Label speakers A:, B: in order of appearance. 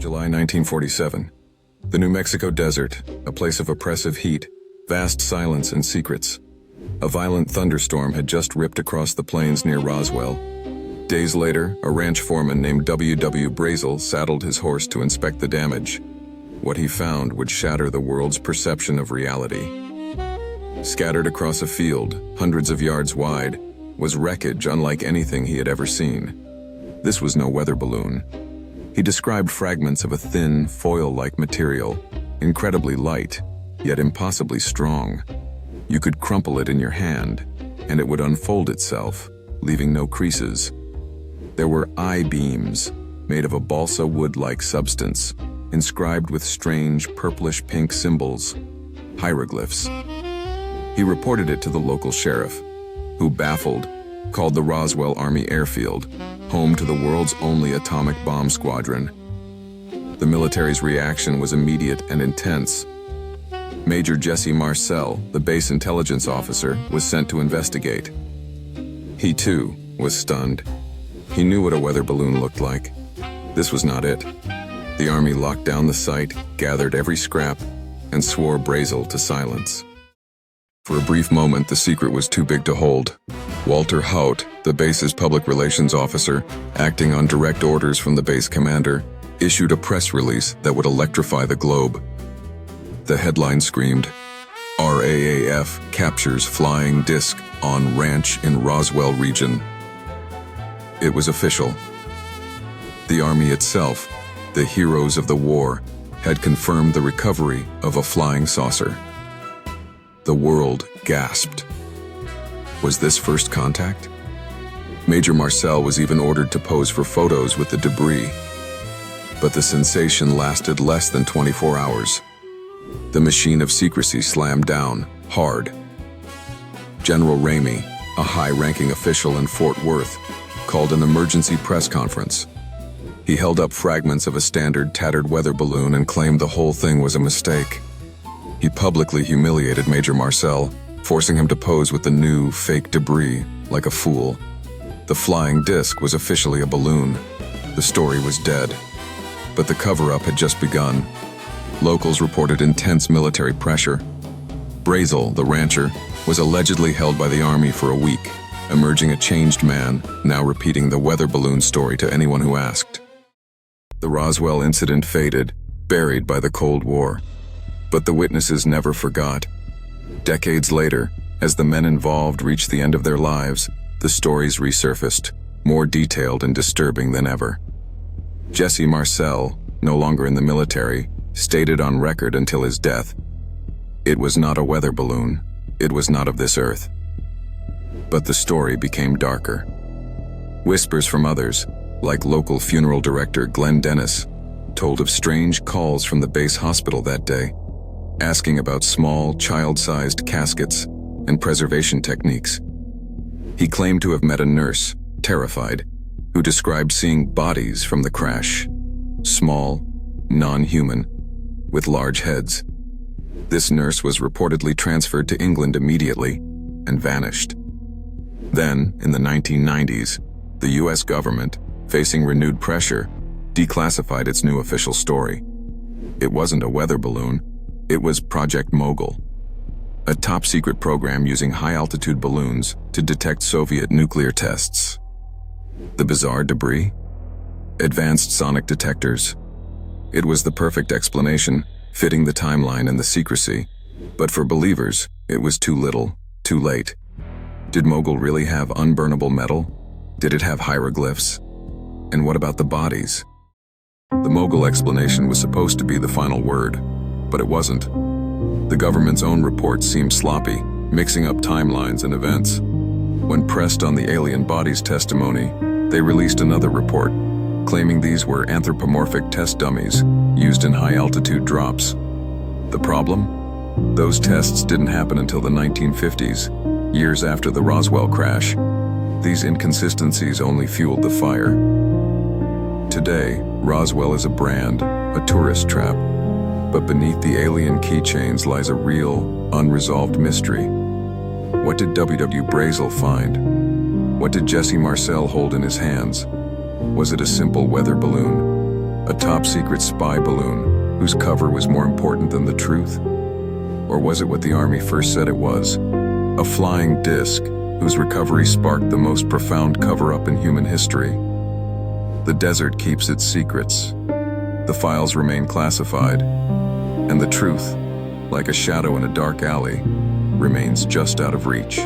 A: July 1947. The New Mexico desert, a place of oppressive heat, vast silence and secrets. A violent thunderstorm had just ripped across the plains near Roswell. Days later, a ranch foreman named W. Brazel saddled his horse to inspect the damage. What he found would shatter the world's perception of reality. Scattered across a field, hundreds of yards wide, was wreckage unlike anything he had ever seen. This was no weather balloon. He described fragments of a thin, foil-like material, incredibly light, yet impossibly strong. You could crumple it in your hand, and it would unfold itself, leaving no creases. There were I-beams, made of a balsa wood-like substance, inscribed with strange purplish-pink symbols, hieroglyphs. He reported it to the local sheriff, who, baffled, called the Roswell Army Airfield, home to the world's only atomic bomb squadron. The military's reaction was immediate and intense. Major Jesse Marcel, the base intelligence officer, was sent to investigate. He, too, was stunned. He knew what a weather balloon looked like. This was not it. The Army locked down the site, gathered every scrap, and swore Brazel to silence. For a brief moment, the secret was too big to hold. Walter Haut, the base's public relations officer, acting on direct orders from the base commander, issued a press release that would electrify the globe. The headline screamed, "RAAF captures flying disc on ranch in Roswell region." It was official. The Army itself, the heroes of the war, had confirmed the recovery of a flying saucer. The world gasped. Was this first contact? Major Marcel was even ordered to pose for photos with the debris. But the sensation lasted less than 24 hours. The machine of secrecy slammed down, hard. General Ramey, a high-ranking official in Fort Worth, called an emergency press conference. He held up fragments of a standard tattered weather balloon and claimed the whole thing was a mistake. He publicly humiliated Major Marcel, forcing him to pose with the new, fake debris, like a fool. The flying disc was officially a balloon. The story was dead. But the cover-up had just begun. Locals reported intense military pressure. Brazel, the rancher, was allegedly held by the Army for a week, emerging a changed man, now repeating the weather balloon story to anyone who asked. The Roswell incident faded, buried by the Cold War. But the witnesses never forgot. Decades later, as the men involved reached the end of their lives, the stories resurfaced, more detailed and disturbing than ever. Jesse Marcel, no longer in the military, stated on record until his death, "It was not a weather balloon. It was not of this earth." But the story became darker. Whispers from others, like local funeral director Glenn Dennis, told of strange calls from the base hospital that day, asking about small, child-sized caskets and preservation techniques. He claimed to have met a nurse, terrified, who described seeing bodies from the crash, small, non-human, with large heads. This nurse was reportedly transferred to England immediately and vanished. Then, in the 1990s, the US government, facing renewed pressure, declassified its new official story. It wasn't a weather balloon. It was Project Mogul, a top-secret program using high-altitude balloons to detect Soviet nuclear tests. The bizarre debris? Advanced sonic detectors. It was the perfect explanation, fitting the timeline and the secrecy. But for believers, it was too little, too late. Did Mogul really have unburnable metal? Did it have hieroglyphs? And what about the bodies? The Mogul explanation was supposed to be the final word. But it wasn't. The government's own reports seemed sloppy, mixing up timelines and events. When pressed on the alien bodies testimony, they released another report, claiming these were anthropomorphic test dummies used in high-altitude drops. The problem? Those tests didn't happen until the 1950s, years after the Roswell crash. These inconsistencies only fueled the fire. Today, Roswell is a brand, a tourist trap. But beneath the alien keychains lies a real, unresolved mystery. What did W. Brazel find? What did Jesse Marcel hold in his hands? Was it a simple weather balloon? A top-secret spy balloon whose cover was more important than the truth? Or was it what the Army first said it was? A flying disc whose recovery sparked the most profound cover-up in human history? The desert keeps its secrets. The files remain classified. And the truth, like a shadow in a dark alley, remains just out of reach.